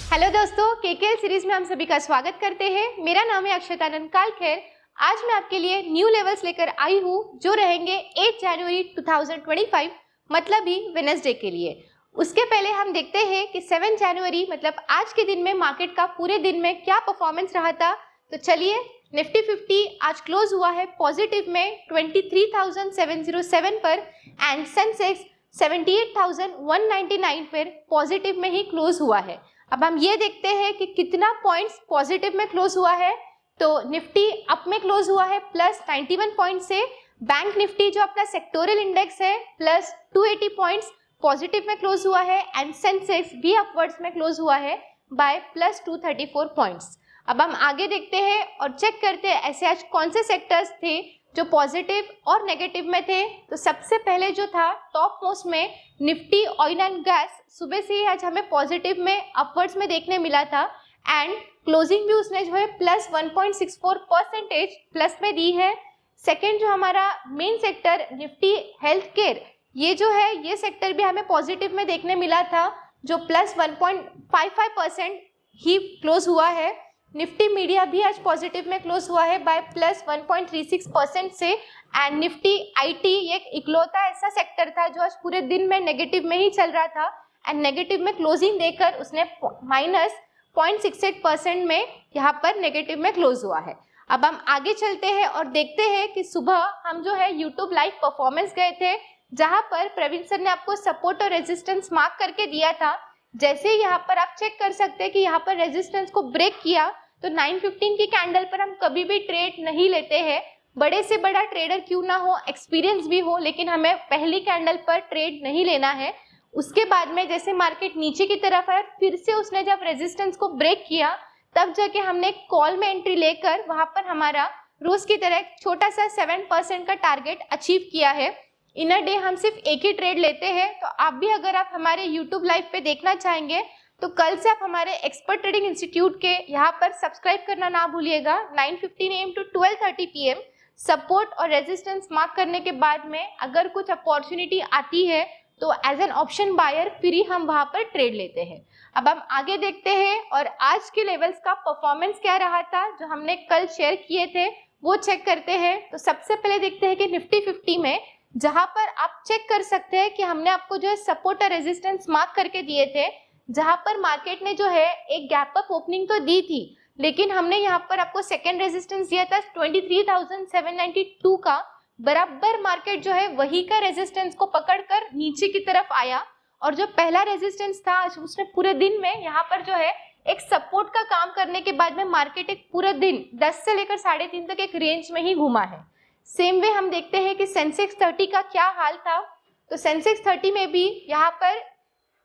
Hello दोस्तों, KKL series में हम सभी का स्वागत करते हैं। मेरा नाम है अक्षतानंद कालखेर। आज मैं आपके लिए न्यू लेवल्स लेकर आई हूँ जो रहेंगे 8 जनवरी 2025 मतलब ही वेडनेसडे के लिए। उसके पहले हम देखते हैं कि 7 जनवरी मतलब आज के दिन में मार्केट का पूरे दिन में क्या परफॉर्मेंस रहा था। तो चलिए, निफ्टी 50 आज क्लोज हुआ है पॉजिटिव में 23,707 पर एंड सेंसेक्स 78,199 पर पॉजिटिव में ही क्लोज हुआ है। अब हम ये देखते हैं कि कितना पॉइंट्स पॉजिटिव में क्लोज हुआ है। तो निफ्टी अप में क्लोज हुआ है प्लस 91 पॉइंट से। बैंक निफ्टी जो अपना सेक्टोरल इंडेक्स है प्लस 280 पॉइंट्स पॉजिटिव में क्लोज हुआ है एंड सेंसेक्स भी अपवर्ड्स में क्लोज हुआ है बाय प्लस 234 पॉइंट्स। अब हम आगे देखते हैं और चेक करते हैं ऐसे आज कौन से सेक्टर्स थे जो पॉजिटिव और नेगेटिव में थे। तो सबसे पहले जो था टॉप मोस्ट में निफ्टी ऑयल एंड गैस, सुबह से ही आज हमें पॉजिटिव में अपवर्ड्स में देखने मिला था एंड क्लोजिंग भी उसने जो है प्लस 1.64% प्लस में दी है। सेकेंड जो हमारा main sector Nifty health care, ये जो है ये सेक्टर भी हमें पॉजिटिव में देखने मिला था जो प्लस 1.55% ही क्लोज हुआ है। निफ्टी मीडिया भी आज पॉजिटिव में क्लोज हुआ है बाय प्लस 1.36% से एंड निफ्टी आईटी एक इकलौता ऐसा सेक्टर था जो आज पूरे दिन में नेगेटिव में ही चल रहा था एंड नेगेटिव में क्लोजिंग देकर उसने माइनस 0.68% में यहाँ पर नेगेटिव में क्लोज हुआ है। अब हम आगे चलते हैं और देखते हैं कि सुबह हम जो है यूट्यूब लाइव परफॉर्मेंस गए थे जहाँ पर प्रवीण सर ने आपको सपोर्ट और रेजिस्टेंस मार्क करके दिया था। जैसे यहाँ पर आप चेक कर सकते हैं कि यहाँ पर रेजिस्टेंस को ब्रेक किया तो 915 की कैंडल पर हम कभी भी ट्रेड नहीं लेते हैं। बड़े से बड़ा ट्रेडर क्यों ना हो, एक्सपीरियंस भी हो, लेकिन हमें पहली कैंडल पर ट्रेड नहीं लेना है। उसके बाद में जैसे मार्केट नीचे की तरफ है, फिर से उसने जब रेजिस्टेंस को ब्रेक किया तब जाके हमने कॉल में एंट्री लेकर वहां पर हमारा रोज की तरह छोटा सा 7% का टारगेट अचीव किया है। इन अ डे हम सिर्फ एक ही ट्रेड लेते हैं। तो आप भी अगर आप हमारे यूट्यूब लाइव पे देखना चाहेंगे तो कल से आप हमारे एक्सपर्ट ट्रेडिंग इंस्टीट्यूट के यहाँ पर सब्सक्राइब करना ना भूलिएगा। 9:15 AM to 12:30 PM सपोर्ट और रेजिस्टेंस मार्क करने के बाद में अगर कुछ अपॉर्चुनिटी आती है तो एज एन ऑप्शन बायर फिर ही हम वहाँ पर ट्रेड लेते हैं। अब हम आगे देखते हैं और आज के लेवल्स का परफॉर्मेंस क्या रहा था जो हमने कल शेयर किए थे वो चेक करते हैं। तो सबसे पहले देखते हैं कि निफ्टी 50 में जहां पर आप चेक कर सकते हैं कि हमने आपको जो है सपोर्ट और रेजिस्टेंस मार्क करके दिए थे, जहां पर मार्केट ने जो है एक गैप अप ओपनिंग तो दी थी लेकिन हमने यहाँ पर आपको सेकेंड रेजिस्टेंस दिया था 23,792 का। बराबर मार्केट जो है वही का रेजिस्टेंस को पकड़कर नीचे की तरफ आया और जो पहला रेजिस्टेंस था उसने पूरे दिन में यहाँ पर जो है एक सपोर्ट का काम करने के बाद में मार्केट एक पूरे दिन 10 से लेकर 3.5 तक एक रेंज में ही घूमा है। सेम वे हम देखते हैं कि सेंसेक्स 30 का क्या हाल था। तो सेंसेक्स 30 में भी यहाँ पर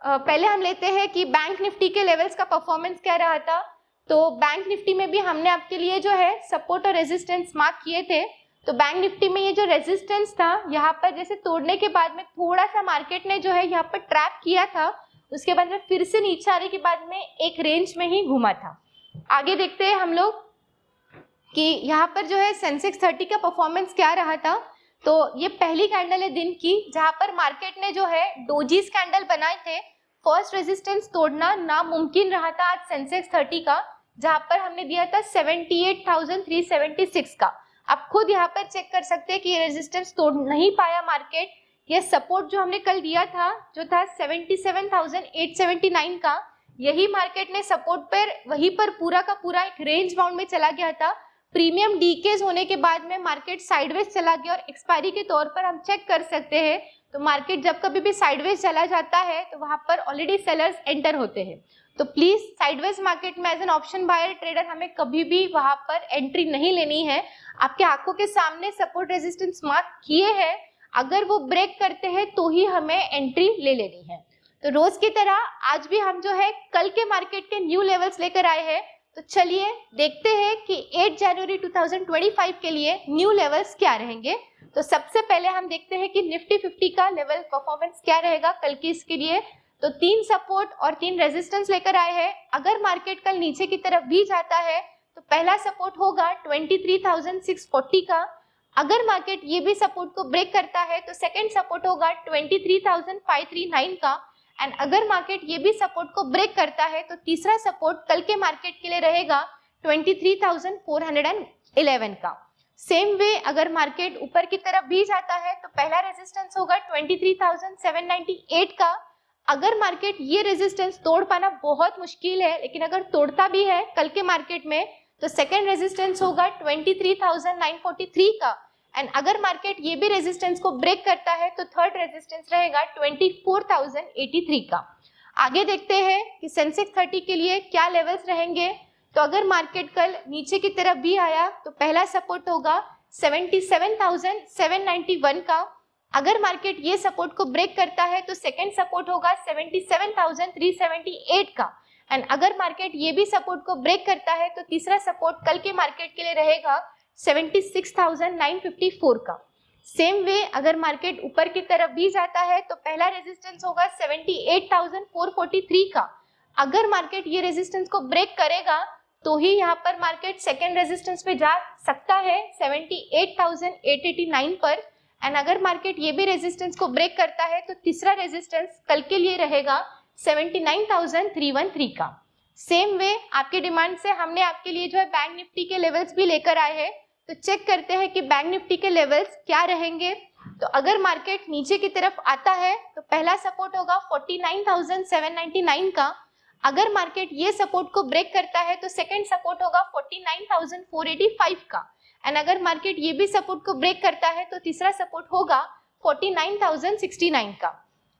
पहले हम लेते हैं कि बैंक निफ्टी के लेवल्स का परफॉर्मेंस क्या रहा था। तो बैंक निफ्टी में भी हमने आपके लिए जो है सपोर्ट और रेजिस्टेंस मार्क किए थे। तो बैंक निफ्टी में ये जो रेजिस्टेंस था यहाँ पर जैसे तोड़ने के बाद में थोड़ा सा मार्केट ने जो है यहाँ पर ट्रैप किया था, उसके बाद में फिर से नीचे आने के बाद में एक रेंज में ही घूमा था। आगे देखते हैं हम लोग कि यहाँ पर जो है सेंसेक्स 30 का परफॉर्मेंस क्या रहा था। तो ये पहली कैंडल है दिन की जहाँ पर मार्केट ने जो है डोजीज कैंडल बनाए थे। फर्स्ट रेजिस्टेंस तोड़ना नामुमकिन रहा था आज सेंसेक्स 30 का, जहाँ पर हमने दिया था 78,376 का। आप खुद यहाँ पर चेक कर सकते हैं कि ये रेजिस्टेंस तोड़ नहीं पाया मार्केट। ये सपोर्ट जो हमने कल दिया था जो था 77,879 का, यही मार्केट ने सपोर्ट पर वहीं पर पूरा का पूरा एक रेंज बाउंड में चला गया था। प्रीमियम डीकेज होने के बाद में मार्केट साइडवेज चला गया और एक्सपायरी के तौर पर हम चेक कर सकते हैं। तो मार्केट जब कभी भी साइडवेज चला जाता है तो वहां पर ऑलरेडी सेलर्स एंटर होते हैं। तो प्लीज साइडवेज मार्केट में as an option buyer trader हमें कभी भी वहां पर एंट्री नहीं लेनी है। आपके आंखों के सामने सपोर्ट रेजिस्टेंस मार्क किए हैं, अगर वो ब्रेक करते हैं तो ही हमें एंट्री ले लेनी है। तो रोज की तरह आज भी हम जो है कल के मार्केट के न्यू लेवल्स लेकर आए हैं। तो चलिए देखते हैं कि 8 जनवरी 2025 के लिए न्यू लेवल्स क्या रहेंगे। तो सबसे पहले हम देखते हैं कि निफ्टी 50 का लेवल परफॉर्मेंस क्या रहेगा कल की इसके लिए। तो 3 सपोर्ट और 3 रेजिस्टेंस लेकर आए हैं। अगर मार्केट कल नीचे की तरफ भी जाता है तो पहला सपोर्ट होगा 23,640 का। अगर मार्केट ये भी सपोर्ट को ब्रेक करता है तो सेकंड सपोर्ट होगा 23,539 का एंड अगर मार्केट ये भी सपोर्ट को ब्रेक करता है तो तीसरा सपोर्ट कल के मार्केट के लिए रहेगा 23,411 का। सेम वे अगर मार्केट ऊपर की तरफ भी जाता है तो पहला रेजिस्टेंस होगा 23,798 का। अगर मार्केट ये रेजिस्टेंस तोड़ पाना बहुत मुश्किल है, लेकिन अगर तोड़ता भी है कल के मार्केट में तो सेकेंड रेजिस्टेंस होगा 23,943 का। एंड अगर मार्केट ये भी रेजिस्टेंस को ब्रेक करता है तो थर्ड रेजिस्टेंस रहेगा 24,083 का। आगे देखते हैं कि सेंसेक्स 30 के लिए क्या लेवल्स रहेंगे। तो अगर मार्केट कल नीचे की तरफ भी आया तो पहला सपोर्ट होगा 77,791 का। अगर मार्केट ये सपोर्ट को ब्रेक करता है तो सेकेंड सपोर्ट होगा 77,378 का। एंड अगर मार्केट ये भी सपोर्ट को ब्रेक करता है तो तीसरा सपोर्ट कल के मार्केट के लिए रहेगा 76,954 का। सेम वे अगर मार्केट ऊपर की तरफ भी जाता है तो पहला रेजिस्टेंस होगा 78,443 का। अगर मार्केट ये रेजिस्टेंस को ब्रेक करेगा तो ही यहाँ पर मार्केट सेकेंड रेजिस्टेंस पे जा सकता है 78,889 पर। एंड अगर मार्केट ये भी रेजिस्टेंस को ब्रेक करता है तो तीसरा रेजिस्टेंस कल के लिए रहेगा 79,313 का। सेम वे आपके डिमांड से हमने आपके लिए जो है बैंक निफ्टी के लेवल्स भी लेकर आए हैं। तो चेक करते हैं कि बैंक निफ्टी के लेवल्स क्या रहेंगे। तो अगर मार्केट नीचे की तरफ आता है तो पहला सपोर्ट होगा 49,799 का। अगर मार्केट ये सपोर्ट को ब्रेक करता है तो सेकंड सपोर्ट होगा 49,485 का। एंड अगर मार्केट ये भी सपोर्ट को ब्रेक करता है तो तीसरा सपोर्ट होगा 49,069 का।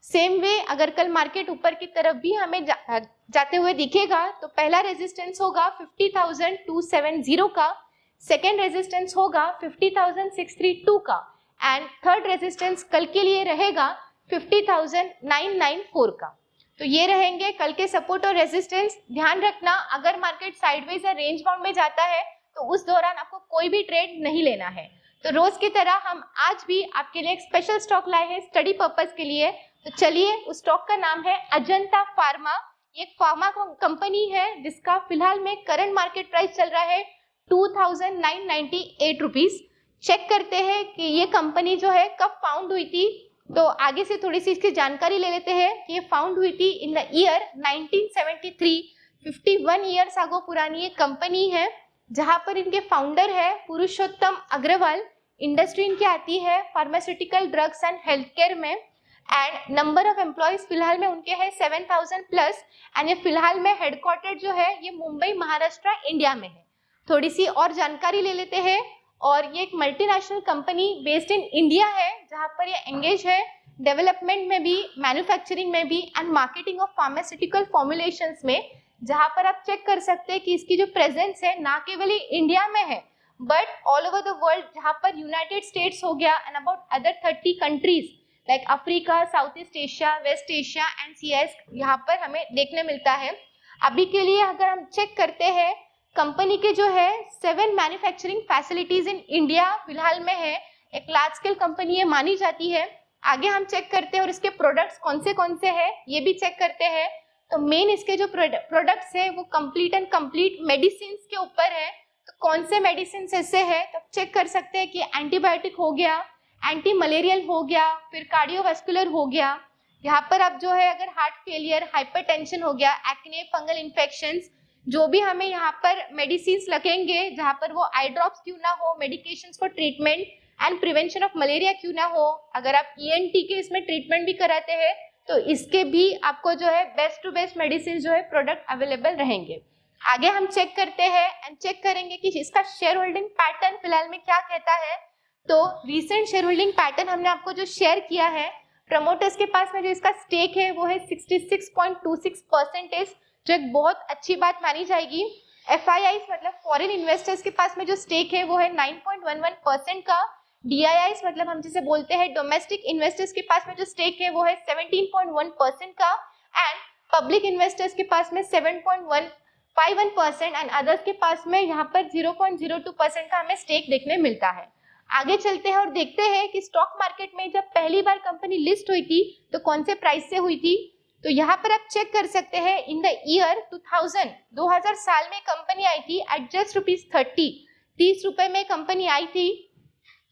सेम वे अगर कल मार्केट ऊपर की तरफ भी हमें जाते हुए दिखेगा तो पहला रेजिस्टेंस होगा 50,270 का, सेकेंड रेजिस्टेंस होगा 50,632 का एंड थर्ड रेजिस्टेंस कल के लिए रहेगा 50,994 का। तो ये रहेंगे कल के सपोर्ट और रेजिस्टेंस। ध्यान रखना अगर मार्केट साइडवेज या रेंज बाउंड में जाता है तो उस दौरान आपको कोई भी ट्रेड नहीं लेना है। तो रोज की तरह हम आज भी आपके लिए एक स्पेशल स्टॉक लाए हैं स्टडी पर्पस के लिए। तो चलिए, उस स्टॉक का नाम है अजंता फार्मा। ये एक फार्मा कंपनी है जिसका फिलहाल में करंट मार्केट प्राइस चल रहा है 2,998 रुपीज। चेक करते हैं कि ये कंपनी जो है कब फाउंड हुई थी। तो आगे से थोड़ी सी इसकी जानकारी ले लेते हैं कि ये फाउंड हुई थी इन द ईयर 1973। 51 ईयर्स आगो पुरानी ये कंपनी है जहां पर इनके फाउंडर है पुरुषोत्तम अग्रवाल। इंडस्ट्री इनकी आती है pharmaceutical drugs and health care में। एंड नंबर ऑफ एम्प्लॉयज फिलहाल में उनके हैं 7,000 प्लस। एंड ये फिलहाल में हेडक्वार्टर जो है ये मुंबई महाराष्ट्र इंडिया में है। थोड़ी सी और जानकारी ले लेते हैं। और ये एक multinational company based in India है जहां पर ये एंगेज है डेवलपमेंट में भी, मैन्युफैक्चरिंग में भी and marketing of pharmaceutical formulations में, जहां पर आप चेक कर सकते हैं कि इसकी जो प्रेजेंस है ना केवल इंडिया में है but all over the world, जहां पर यूनाइटेड स्टेट्स हो गया and about other 30 countries like Africa, South East Asia, West Asia and CS यहाँ पर हमें देखने मिलता है। अभी के लिए अगर हम चेक करते हैं कंपनी के जो है 7 मैन्युफैक्चरिंग फैसिलिटीज इन इंडिया फिलहाल में है। एक लार्ज स्केल कंपनी ये मानी जाती है। आगे हम चेक करते हैं और इसके प्रोडक्ट्स कौन से हैं ये भी चेक करते हैं। तो मेन इसके जो प्रोडक्ट्स है वो कंप्लीट एंड कंप्लीट मेडिसिन के ऊपर है। तो कौन से मेडिसिन ऐसे है तो चेक कर सकते हैं कि एंटीबायोटिक हो गया, एंटी मलेरियल हो गया, फिर कार्डियोवास्कुलर हो गया। यहाँ पर अब जो है अगर हार्ट फेलियर, हाइपरटेंशन हो गया, एक्ने, फंगल इन्फेक्शंस, जो भी हमें यहाँ पर मेडिसिन लगेंगे जहाँ पर वो आई ड्रॉप्स क्यों ना हो, medications for treatment and prevention of malaria क्यों ना हो, अगर आप ENT के इसमें ट्रीटमेंट भी कराते हैं तो इसके भी आपको जो है बेस्ट टू बेस्ट मेडिसिन जो है प्रोडक्ट अवेलेबल रहेंगे। आगे हम चेक करते हैं एंड चेक करेंगे कि इसका शेयर होल्डिंग पैटर्न फिलहाल में क्या कहता है। तो रीसेंट शेयर होल्डिंग पैटर्न हमने आपको जो शेयर किया है, प्रमोटर्स के पास में जो इसका स्टेक है वो है 66.26%, जो एक बहुत अच्छी बात मानी जाएगी। FIIs मतलब फॉरेन इन्वेस्टर्स के पास में जो स्टेक है वो है 9.11% का। DIIs मतलब हम जिसे बोलते हैं डोमेस्टिक इन्वेस्टर्स के पास में जो स्टेक है वो है 17.1% का। एंड पब्लिक इन्वेस्टर्स के पास में 7.51% एंड अदर्स के पास में यहाँ पर 0.02% का हमें स्टेक देखने मिलता है। आगे चलते हैं और देखते हैं कि स्टॉक मार्केट में जब पहली बार कंपनी लिस्ट हुई थी तो कौन से प्राइस से हुई थी। तो यहाँ पर आप चेक कर सकते हैं इन द ईयर 2000 साल में कंपनी आई थी एट जस्ट ₹30 में कंपनी आई थी।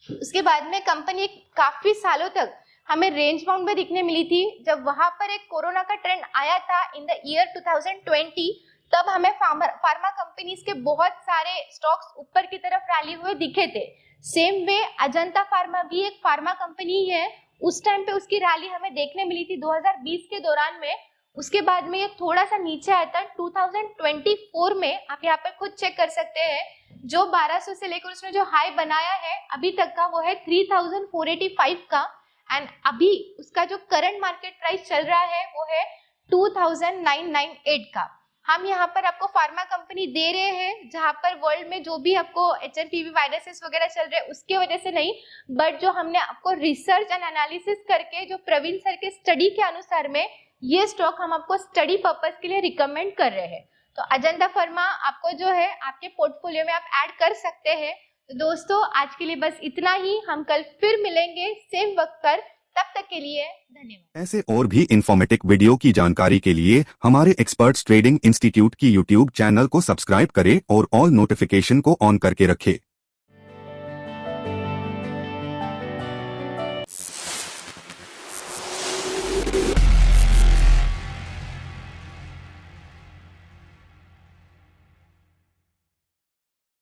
उसके बाद में कंपनी काफी सालों तक हमें रेंज बाउंड में दिखने मिली थी। जब वहां पर एक कोरोना का ट्रेंड आया था इन द ईयर 2020, तब हमें फार्मा कंपनीज के बहुत सारे स्टॉक्स ऊपर की तरफ रैली हुए दिखे थे। सेम वे अजंता फार्मा भी एक फार्मा कंपनी है, उस टाइम पे उसकी रैली हमें देखने मिली थी 2020 के दौरान में। उसके बाद में ये थोड़ा सा नीचे आया था 2024 में। आप यहाँ पर खुद चेक कर सकते हैं, जो 1200 से लेकर उसने जो हाई बनाया है अभी तक का वो है 3485 का, एंड अभी उसका जो करंट मार्केट प्राइस चल रहा है वो है 2998 का। हम यहाँ पर आपको फार्मा कंपनी दे रहे हैं जहाँ पर वर्ल्ड में जो भी आपको HNPV वायरसेस वगैरह चल रहे हैं उसके वजह से नहीं, बट जो हमने आपको रिसर्च एंड एनालिसिस करके जो प्रवीण सर के स्टडी के अनुसार में ये स्टॉक हम आपको स्टडी पर्पस के लिए रिकमेंड कर रहे हैं। तो अजंता फार्मा आपको जो है आपके पोर्टफोलियो में आप ऐड कर सकते हैं। तो दोस्तों आज के लिए बस इतना ही, हम कल फिर मिलेंगे सेम वक्त पर, तब तक के लिए धन्यवाद। ऐसे और भी इंफॉर्मेटिव वीडियो की जानकारी के लिए हमारे एक्सपर्ट्स ट्रेडिंग इंस्टीट्यूट की यूट्यूब चैनल को सब्सक्राइब करें और ऑल नोटिफिकेशन को ऑन करके रखें।